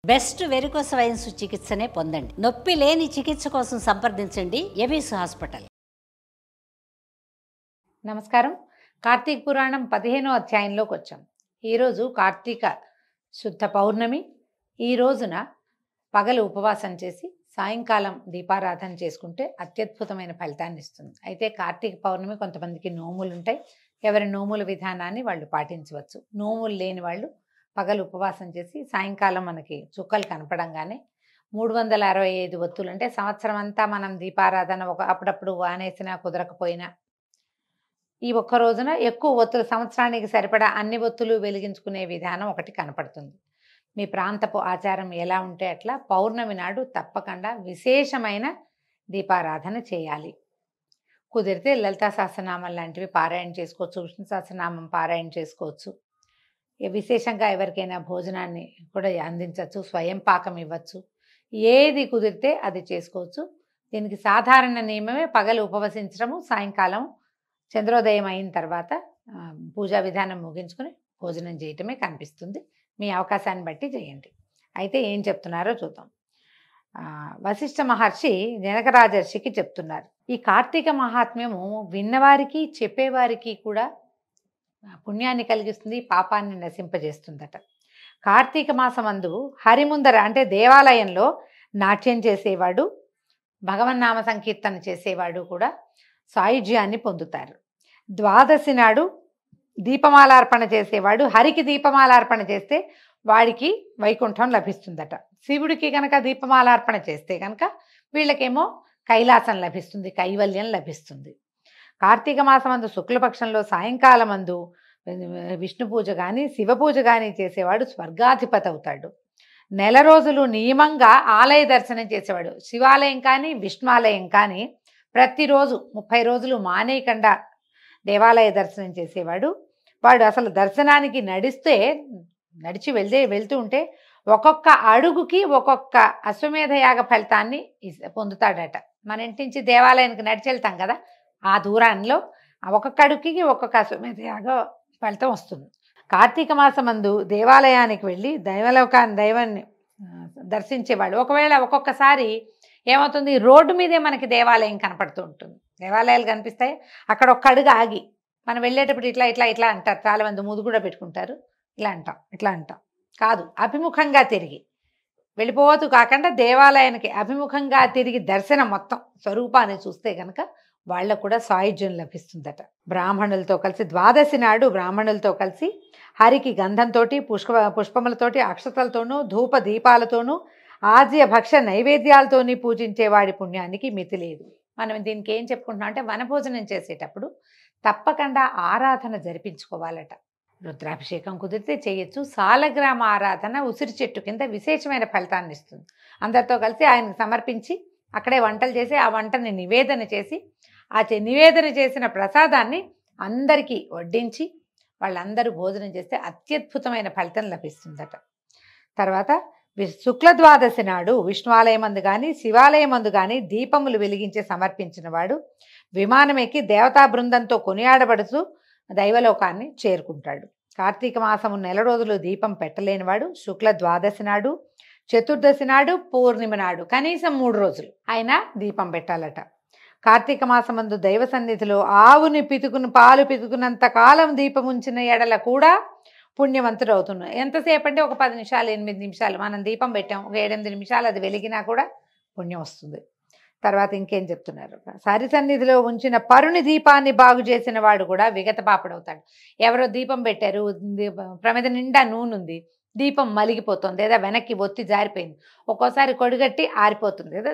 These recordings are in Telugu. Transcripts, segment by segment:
బెస్ట్ వెరికోస్ వైన్స్ చికిత్సనే పొందండి. నొప్పి లేని చికిత్స కోసం సంప్రదించండి ఎవిస్ హాస్పిటల్. నమస్కారం. కార్తీక పురాణం 15వ అధ్యాయంలోకి వచ్చాం. ఈరోజు కార్తీక శుద్ధ పౌర్ణమి. ఈ రోజున పగలు ఉపవాసం చేసి సాయంకాలం దీపారాధన చేసుకుంటే అత్యద్భుతమైన ఫలితాన్ని ఇస్తుంది. అయితే కార్తీక పౌర్ణమి కొంతమందికి నోములు ఉంటాయి. ఎవరి నోముల విధానాన్ని వాళ్ళు పాటించవచ్చు. నోములు లేని వాళ్ళు పగలు ఉపవాసం చేసి సాయంకాలం మనకి చుక్కలు కనపడంగానే 365 ఒత్తులు, అంటే సంవత్సరం అంతా మనం దీపారాధన అప్పుడప్పుడు ఆనేసినా కుదరకపోయినా ఈ ఒక్క రోజున ఎక్కువ ఒత్తులు, సంవత్సరానికి సరిపడా అన్ని ఒత్తులు వెలిగించుకునే విధానం ఒకటి కనపడుతుంది. మీ ప్రాంతపు ఆచారం ఎలా ఉంటే అట్లా పౌర్ణమి నాడు తప్పకుండా విశేషమైన దీపారాధన చేయాలి. కుదిరితే లలితా సహస్రనామం లాంటివి పారాయణ చేసుకోవచ్చు, విష్ణు సహస్రనామం పారాయణ చేసుకోవచ్చు. విశేషంగా ఎవరికైనా భోజనాన్ని కూడా అందించవచ్చు, స్వయం పాకం ఇవ్వచ్చు. ఏది కుదిరితే అది చేసుకోవచ్చు. దీనికి సాధారణ నియమమే పగలు ఉపవసించడము, సాయంకాలం చంద్రోదయం అయిన తర్వాత పూజా విధానం ముగించుకొని భోజనం చేయటమే కనిపిస్తుంది. మీ అవకాశాన్ని బట్టి చేయండి. అయితే ఏం చెప్తున్నారో చూద్దాం. వశిష్ఠ మహర్షి జనక రాజర్షికి చెప్తున్నారు. ఈ కార్తీక మహాత్మ్యము విన్నవారికి చెప్పేవారికి కూడా పుణ్యాన్ని కలిగిస్తుంది, పాపాన్ని నశింపజేస్తుందట. కార్తీక మాసమందు హరిముందర అంటే దేవాలయంలో నాట్యం చేసేవాడు, భగవన్నామ సంకీర్తన చేసేవాడు కూడా సాయుజ్యాన్ని పొందుతారు. ద్వాదశి నాడు దీపమాలార్పణ చేసేవాడు హరికి దీపమాలార్పణ చేస్తే వాడికి వైకుంఠం లభిస్తుందట. శివుడికి కనుక దీపమాలార్పణ చేస్తే కనుక వీళ్ళకేమో కైలాసం లభిస్తుంది, కైవల్యం లభిస్తుంది. కార్తీక మాసమందు శుక్లపక్షంలో సాయంకాలం అందు విష్ణు పూజ కానీ శివ పూజ కానీ చేసేవాడు స్వర్గాధిపతి అవుతాడు. నెల రోజులు నియమంగా ఆలయ దర్శనం చేసేవాడు, శివాలయం కానీ విష్ణువాలయం కానీ ప్రతిరోజు 30 రోజులు మానేయకుండా దేవాలయ దర్శనం చేసేవాడు. వాడు అసలు దర్శనానికి నడిచి వెళ్తూ ఉంటే ఒక్కొక్క అడుగుకి ఒక్కొక్క అశ్వమేధ యాగ ఫలితాన్ని పొందుతాడట. మన ఇంటి నుంచి దేవాలయానికి నడిచి వెళ్తాం కదా, ఆ దూరంలో ఒక్కొక్క అడుగుకి ఒక్కొక్క అశ్వమేధ యాగ ఫలితం వస్తుంది. కార్తీక మాసమందు దేవాలయానికి వెళ్ళి దైవాన్ని దర్శించేవాడు. ఒకవేళ ఒక్కొక్కసారి ఏమవుతుంది, రోడ్డు మీదే మనకి దేవాలయం కనపడుతూ ఉంటుంది. దేవాలయాలు కనిపిస్తాయి, అక్కడ ఒక్క అడుగు ఆగి మనం వెళ్ళేటప్పుడు ఇట్లా ఇట్లా ఇట్లా అంటారు. చాలామంది ముదు కూడా పెట్టుకుంటారు. ఇట్లా అంటాం కాదు, అభిముఖంగా తిరిగి వెళ్ళిపోతూ కాకుండా దేవాలయానికి అభిముఖంగా తిరిగి దర్శనం మొత్తం స్వరూపాన్ని చూస్తే కనుక వాళ్ళకు కూడా సాయుధ్యం లభిస్తుందట. బ్రాహ్మణులతో కలిసి ద్వాదశి నాడు బ్రాహ్మణులతో కలిసి హరికి గంధంతో పుష్పములతోటి అక్షతలతోనూ ధూప దీపాలతోనూ ఆజ్య భక్ష నైవేద్యాలతోని పూజించేవాడి పుణ్యానికి మితి లేదు. మనం దీనికి ఏం చెప్పుకుంటున్నాం అంటే వనభోజనం చేసేటప్పుడు తప్పకుండా ఆరాధన జరిపించుకోవాలట. రుద్రాభిషేకం కుదిరితే చేయొచ్చు. సాలగ్రామ ఆరాధన ఉసిరి చెట్టు కింద విశేషమైన ఫలితాన్ని ఇస్తుంది. అందరితో కలిసి ఆయనకు సమర్పించి అక్కడే వంటలు చేసి ఆ వంటని నివేదన చేసి ఆ నివేదన చేసిన ప్రసాదాన్ని అందరికీ వడ్డించి వాళ్ళందరూ భోజనం చేస్తే అత్యద్భుతమైన ఫలితం లభిస్తుందట. తర్వాత శుక్ల ద్వాదశి నాడు విష్ణువాలయమందు కానీ శివాలయమందు కానీ దీపములు వెలిగించి సమర్పించిన వాడు విమానం ఎక్కి దేవతా బృందంతో కొనియాడబడుతూ దైవలోకాన్ని చేరుకుంటాడు. కార్తీక మాసము నెల రోజులు దీపం పెట్టలేనివాడు శుక్ల ద్వాదశి నాడు, చతుర్దశి నాడు, పూర్ణిమ నాడు కనీసం 3 రోజులు ఆయన దీపం పెట్టాలట. కార్తీక మాసమందు దైవ సన్నిధిలో ఆవుని పాలు పితుకున్నంత కాలం దీపం ఉంచిన ఎడల కూడా పుణ్యవంతుడు అవుతున్నాడు. ఎంతసేపు అంటే ఒక 10 నిమిషాలు 8 నిమిషాలు మనం దీపం పెట్టాం, ఒక 7-8 నిమిషాలు అది వెలిగినా కూడా పుణ్యం వస్తుంది. తర్వాత ఇంకేం చెప్తున్నారు, సరి సన్నిధిలో ఉంచిన పరుని దీపాన్ని బాగు చేసిన వాడు కూడా విగత పాపడవుతాడు. ఎవరో దీపం పెట్టారు, ప్రమిద నిండా నూనె ఉంది, దీపం మలిగిపోతుంది, లేదా వెనక్కి ఒత్తి జారిపోయింది, ఒక్కోసారి కొడిగట్టి ఆరిపోతుంది కదా,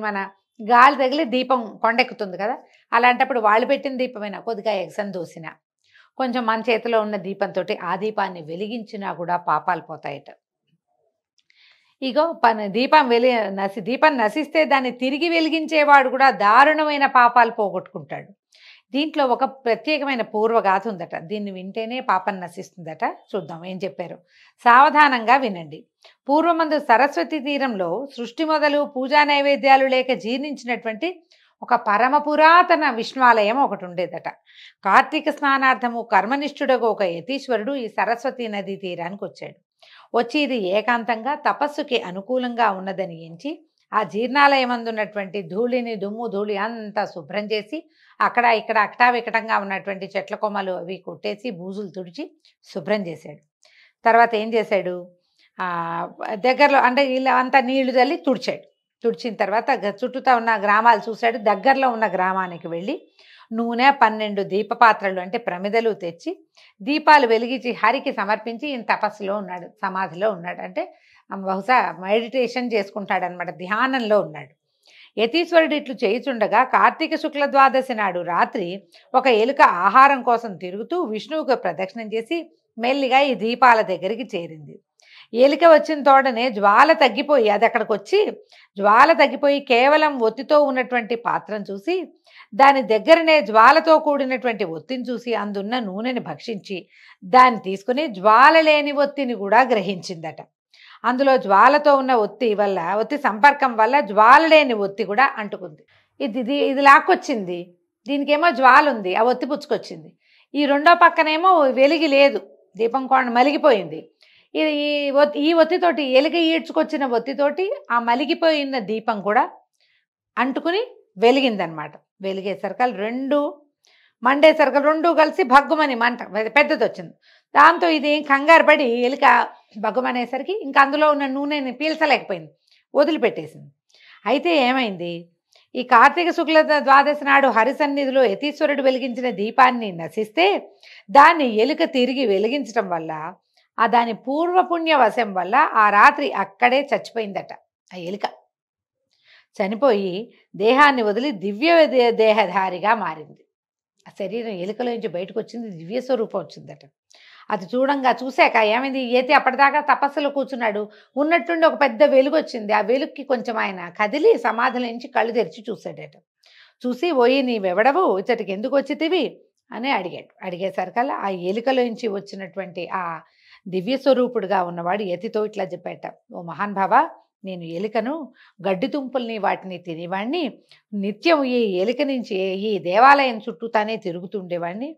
మన గాలి తగిలి దీపం కొండెక్కుతుంది కదా, అలాంటప్పుడు వాళ్ళు పెట్టిన దీపమైనా కొద్దిగా ఎగసం దూసినా కొంచెం మన చేతిలో ఉన్న దీపంతో ఆ దీపాన్ని వెలిగించినా కూడా పాపాలు పోతాయట. ఇగో దీపం నశిస్తే దాన్ని తిరిగి వెలిగించేవాడు కూడా దారుణమైన పాపాలు పోగొట్టుకుంటాడు. దీంట్లో ఒక ప్రత్యేకమైన పూర్వగాథ ఉందట. దీన్ని వింటేనే పాపం నశిస్తుందట. చూద్దాం ఏం చెప్పారు. సావధానంగా వినండి. పూర్వమందు సరస్వతి తీరంలో సృష్టి మొదలు పూజా నైవేద్యాలు లేక జీర్ణించినటువంటి ఒక పరమ పురాతన విష్ణువాలయం ఒకటి ఉండేదట. కార్తీక స్నానార్థము కర్మనిష్ఠుడకు ఒక యతీశ్వరుడు ఈ సరస్వతి నదీ తీరానికి వచ్చాడు. వచ్చి ఇది ఏకాంతంగా తపస్సుకి అనుకూలంగా ఉన్నదని ఎంచి ఆ జీర్ణాలయమందున్నటువంటి ధూళిని దుమ్ము ధూళి అంతా శుభ్రం చేసి అక్కడ ఇక్కడ అకటావికటంగా ఉన్నటువంటి చెట్ల కొమ్మలు అవి కొట్టేసి బూజులు తుడిచి శుభ్రం చేశాడు. తర్వాత ఏం చేశాడు, దగ్గరలో అంటే ఇలా అంతా నీళ్లు చల్లి తుడిచాడు. తుడిచిన తర్వాత చుట్టూతా ఉన్న గ్రామాలు చూశాడు. దగ్గరలో ఉన్న గ్రామానికి వెళ్ళి నూనె 12 దీపపాత్రలు అంటే ప్రమిదలు తెచ్చి దీపాలు వెలిగించి హరికి సమర్పించి ఈయన తపస్సులో ఉన్నాడు, సమాధిలో ఉన్నాడు. అంటే బహుశా మెడిటేషన్ చేసుకుంటాడనమాట, ధ్యానంలో ఉన్నాడు. యతీశ్వరుడు ఇట్లు చేయుచుండగా కార్తీక శుక్ల ద్వాదశి నాడు రాత్రి ఒక ఎలుక ఆహారం కోసం తిరుగుతూ విష్ణువుకు ప్రదక్షిణం చేసి మెల్లిగా ఈ దీపాల దగ్గరికి చేరింది. ఎలుక వచ్చిన తోడనే జ్వాల తగ్గిపోయి అది అక్కడికి వచ్చి జ్వాల తగ్గిపోయి కేవలం ఒత్తితో ఉన్నటువంటి పాత్రను చూసి దాని దగ్గరనే జ్వాలతో కూడినటువంటి ఒత్తిని చూసి అందున్న నూనెని భక్షించి దాన్ని తీసుకుని జ్వాల లేని ఒత్తిని కూడా గ్రహించిందట. అందులో జ్వాలతో ఉన్న ఒత్తి సంపర్కం వల్ల జ్వాల లేని ఒత్తి కూడా అంటుకుంది. ఇది లాక్కొచ్చింది, దీనికేమో జ్వాల ఉంది, ఆ ఒత్తి పుచ్చుకొచ్చింది. ఈ రెండో పక్కనేమో వెలిగి లేదు, దీపం కోణ మలిగిపోయింది. ఈ ఒత్తితోటి ఎలుక ఈడ్చుకొచ్చిన ఒత్తితోటి ఆ మలిగిపోయిన దీపం కూడా అంటుకుని వెలిగిందనమాట. వెలిగేసరికలు మండేసరికలు రెండు కలిసి భగ్గుమని మంట పెద్దది వచ్చింది. దాంతో ఇది కంగారు పడి ఎలుక భగ్గుమనేసరికి ఇంకా అందులో ఉన్న నూనెని పీల్చలేకపోయింది, వదిలిపెట్టేసింది. అయితే ఏమైంది, ఈ కార్తీక శుక్ల ద్వాదశి నాడు హరిసన్నిధిలో యతీశ్వరుడు వెలిగించిన దీపాన్ని నశిస్తే దాన్ని ఎలుక తిరిగి వెలిగించడం వల్ల దాని పూర్వపుణ్య వశం వల్ల ఆ రాత్రి అక్కడే చచ్చిపోయిందట. ఆ ఎలుక చనిపోయి దేహాన్ని వదిలి దివ్య దేహధారిగా మారింది. ఆ శరీరం ఎలుకలోంచి బయటకు వచ్చింది, దివ్య స్వరూపం వచ్చిందట. అది చూశాక ఏమైంది, ఏతి అప్పటిదాకా తపస్సులో కూర్చున్నాడు, ఉన్నట్టుండి ఒక పెద్ద వెలుగు వచ్చింది. ఆ వెలుగుకి కొంచెం ఆయన కదిలి సమాధుల నుంచి కళ్ళు తెరిచి చూశాడట. చూసి ఓయి నీవెవడవు, ఇతడికి ఎందుకు వచ్చితివి అని అడిగాడు. అడిగేసరికల్లా ఆ ఎలుకలోంచి వచ్చినటువంటి ఆ దివ్య స్వరూపుడుగా ఉన్నవాడు యతితో ఇట్లా చెప్పాట, ఓ మహాన్భావ, నేను ఎలుకను, గడ్డి తుంపుల్ని వాటిని తినేవాడిని, నిత్యం ఈ ఎలుక నుంచి ఈ దేవాలయం చుట్టూ తానే తిరుగుతుండేవాడిని.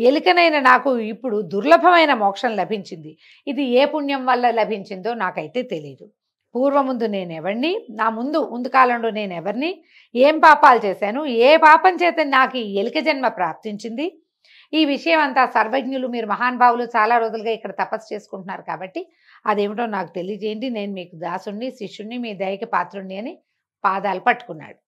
ఎలుకనైన నాకు ఇప్పుడు దుర్లభమైన మోక్షం లభించింది. ఇది ఏ పుణ్యం వల్ల లభించిందో నాకైతే తెలియదు. పూర్వముందు నేనెవరిని, నా ముందు కాలంలో నేనెవరిని, ఏం పాపాలు చేశాను, ఏ పాపం చేత నాకు ఈ ఎలుక జన్మ ప్రాప్తించింది, ఈ విషయం అంతా సర్వజ్ఞులు, మీరు మహానుభావులు చాలా రోజులుగా ఇక్కడ తపస్సు చేసుకుంటున్నారు కాబట్టి అదేమిటో నాకు తెలియజేయండి, నేను మీకు దాసుణ్ణి, శిష్యుణ్ణి, మీ దయకి పాత్రుణ్ణి అని పాదాలు పట్టుకున్నాడు.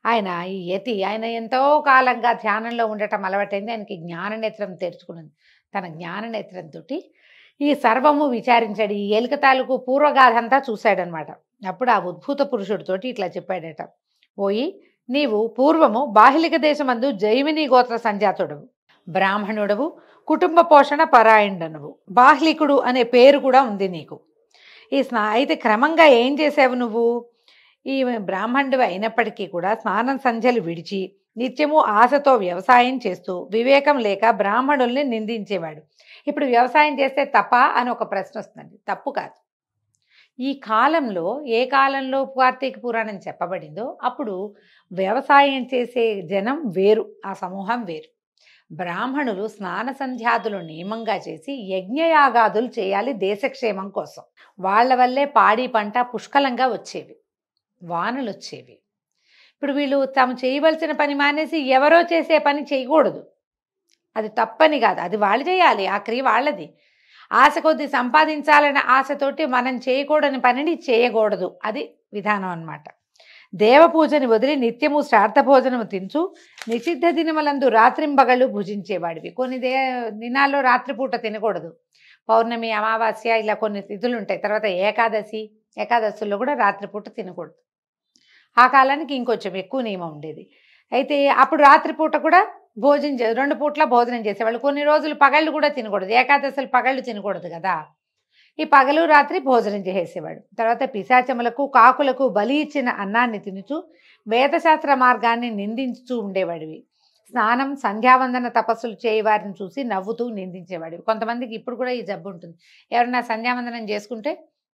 ఆయన ఈ యతి ఆయన ఎంతో కాలంగా ధ్యానంలో ఉండటం అలవాటైంది. ఆయనకి జ్ఞాననేత్రం తెరుచుకున్నది. తన జ్ఞాననేత్రంతో ఈ సర్వము విచారించాడు. ఈ ఎలుక తాలూకు పూర్వగాథ అంతా చూశాడనమాట. అప్పుడు ఆ ఉద్భూత పురుషుడితోటి ఇట్లా చెప్పాడట, ఓయి నీవు పూర్వము బాహ్లిక దేశమందు జైమిని గోత్ర సంజాతుడవు, బ్రాహ్మణుడవు, కుటుంబ పోషణ పరాయణుడనవు, బాహ్లికుడు అనే పేరు కూడా ఉంది నీకు. అయితే క్రమంగా ఏం చేసావు నువ్వు, ఈ బ్రాహ్మణుడు అయినప్పటికీ కూడా స్నానం సంధ్యలు విడిచి నిత్యము ఆశతో వ్యవసాయం చేస్తూ వివేకం లేక బ్రాహ్మణుల్ని నిందించేవాడు. ఇప్పుడు వ్యవసాయం చేస్తే తప్ప అని ఒక ప్రశ్న వస్తుంది. తప్పు కాదు. ఈ కాలంలో ఏ కాలంలో కార్తీక పురాణం చెప్పబడిందో అప్పుడు వ్యవసాయం చేసే జనం వేరు, ఆ సమూహం వేరు. బ్రాహ్మణులు స్నాన సంధ్యాదులు నియమంగా చేసి యజ్ఞయాగాదులు చేయాలి దేశక్షేమం కోసం. వాళ్ళ వల్లే పాడి పంట పుష్కలంగా వచ్చేవి, వానలు వచ్చేవి. ఇప్పుడు వీళ్ళు తాము చేయవలసిన పని మానేసి ఎవరో చేసే పని చేయకూడదు. అది తప్పని కాదు, అది వాళ్ళు చేయాలి, ఆ క్రియ వాళ్ళది. ఆశ కొద్ది సంపాదించాలనే ఆశతోటి మనం చేయకూడని పనిని చేయకూడదు, అది విధానం అన్నమాట. దేవపూజని వదిలి నిత్యము శ్రార్థ భోజనము తించు నిషిద్ధ దినములందు రాత్రింబగళ్ళు భుజించేవాడివి. కొన్ని దినాల్లో రాత్రిపూట తినకూడదు. పౌర్ణమి, అమావాస్య ఇలా కొన్ని తిథులు ఉంటాయి. తర్వాత ఏకాదశుల్లో కూడా రాత్రిపూట తినకూడదు. ఆ కాలానికి ఇంకొంచెం ఎక్కువ నియమం ఉండేది. అయితే అప్పుడు రాత్రిపూట కూడా భోజనం 2 పూట్ల భోజనం చేసేవాళ్ళు. కొన్ని రోజులు పగళ్ళు కూడా తినకూడదు, ఏకాదశులు పగళ్ళు తినకూడదు కదా. ఈ పగలు రాత్రి భోజనం చేసేవాడు. తర్వాత పిశాచములకు కాకులకు బలి ఇచ్చిన అన్నాన్ని తినుచు వేదశాస్త్ర మార్గాన్ని నిందించుతూ ఉండేవాడివి. స్నానం సంధ్యావందన తపస్సులు చేయవారిని చూసి నవ్వుతూ నిందించేవాడివి. కొంతమందికి ఇప్పుడు కూడా ఈ జబ్బు ఉంటుంది. ఎవరన్నా సంధ్యావందనం చేసుకుంటే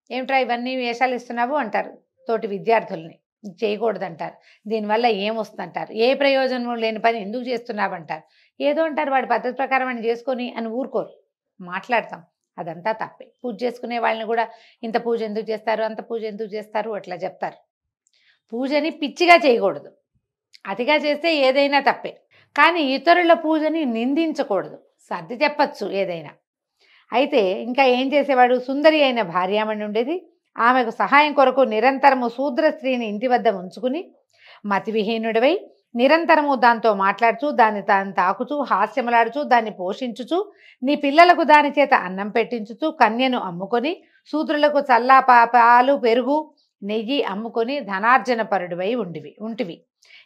ఏమిట్రా ఇవన్నీ వేషాలు ఇస్తున్నావు అంటారు తోటి విద్యార్థుల్ని. చేయకూడదు అంటారు. దీనివల్ల ఏమొస్తుందంటారు. ఏ ప్రయోజనం లేని పని ఎందుకు చేస్తున్నావు అంటారు. ఏదో అంటారు, వాడి పద్ధతి ప్రకారం అని చేసుకొని అని ఊరుకోరు. మాట్లాడతాం, అదంతా తప్పే. పూజ చేసుకునే వాళ్ళని కూడా ఇంత పూజ ఎందుకు చేస్తారు, అంత పూజ ఎందుకు చేస్తారు అట్లా చెప్తారు. పూజని పిచ్చిగా చేయకూడదు, అతిగా చేస్తే ఏదైనా తప్పే. కానీ ఇతరుల పూజని నిందించకూడదు, సర్ది చెప్పచ్చు ఏదైనా. అయితే ఇంకా ఏం చేసేవాడు, సుందరి అయిన భార్యామణి ఉండేది. ఆమెకు సహాయం కొరకు నిరంతరము శూద్ర స్త్రీని ఇంటి వద్ద ఉంచుకుని మతివిహీనుడివై నిరంతరము దాంతో మాట్లాడుచు దాన్ని తాకుచూ హాస్యములాడుచు దాన్ని పోషించుచు నీ పిల్లలకు దాని చేత అన్నం పెట్టించుచు కన్యను అమ్ముకొని శూద్రులకు చల్లా పాలు పెరుగు నెయ్యి అమ్ముకొని ధనార్జన పరుడివై ఉంటివి.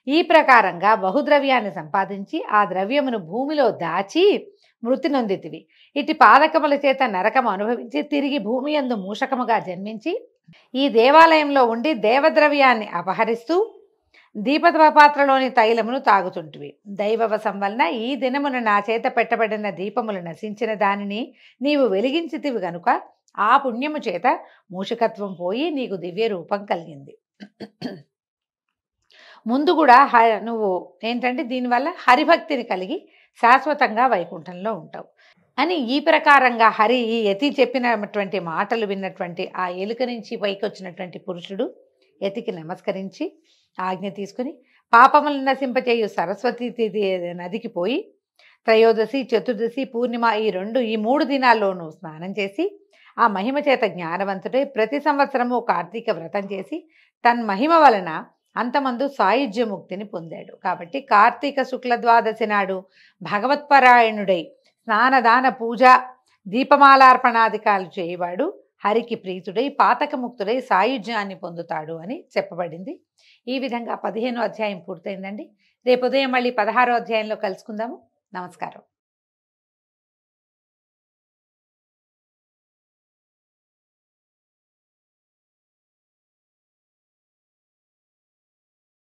ఈ ప్రకారంగా బహుద్రవ్యాన్ని సంపాదించి ఆ ద్రవ్యమును భూమిలో దాచి మృతి నొందితివి. ఇటు పాదకముల చేత నరకము అనుభవించి తిరిగి భూమి యందు మూషకముగా జన్మించి ఈ దేవాలయంలో ఉండి దేవద్రవ్యాన్ని అపహరిస్తూ దీపపాత్రలోని తైలమును తాగుతుంటివి. దైవవశం వలన ఈ దినమున నా చేత పెట్టబడిన దీపములు నశించిన దానిని నీవు వెలిగించితివి గనుక ఆ పుణ్యము చేత మూషకత్వం పోయి నీకు దివ్య రూపం కలిగింది. ముందు కూడా నువ్వు ఏంటంటే దీనివల్ల హరిభక్తిని కలిగి శాశ్వతంగా వైకుంఠంలో ఉంటావు అని ఈ ప్రకారంగా ఈ యతి చెప్పినటువంటి మాటలు విన్నటువంటి ఆ ఎలుక నుంచి పైకి వచ్చినటువంటి పురుషుడు యతికి నమస్కరించి ఆజ్ఞ తీసుకుని పాపములను నశింపచేయు సరస్వతి నదికి పోయి త్రయోదశి, చతుర్దశి, పూర్ణిమ ఈ 3 దినాల్లోనూ స్నానం చేసి ఆ మహిమ చేత జ్ఞానవంతుడై ప్రతి సంవత్సరము కార్తీక వ్రతం చేసి తన్మహిమ వలన అంతమందు సాయుధ్యముక్తిని పొందాడు. కాబట్టి కార్తీక శుక్ల ద్వాదశి నాడు భగవత్పరాయణుడై స్నానదాన పూజ దీపమాలార్పణాధికారులు చేయవాడు హరికి ప్రీతుడై పాతకముక్తుడై సాయుధ్యాన్ని పొందుతాడు అని చెప్పబడింది. ఈ విధంగా 15వ అధ్యాయం పూర్తయిందండి. రేపు ఉదయం మళ్ళీ 16వ అధ్యాయంలో కలుసుకుందాము. నమస్కారం.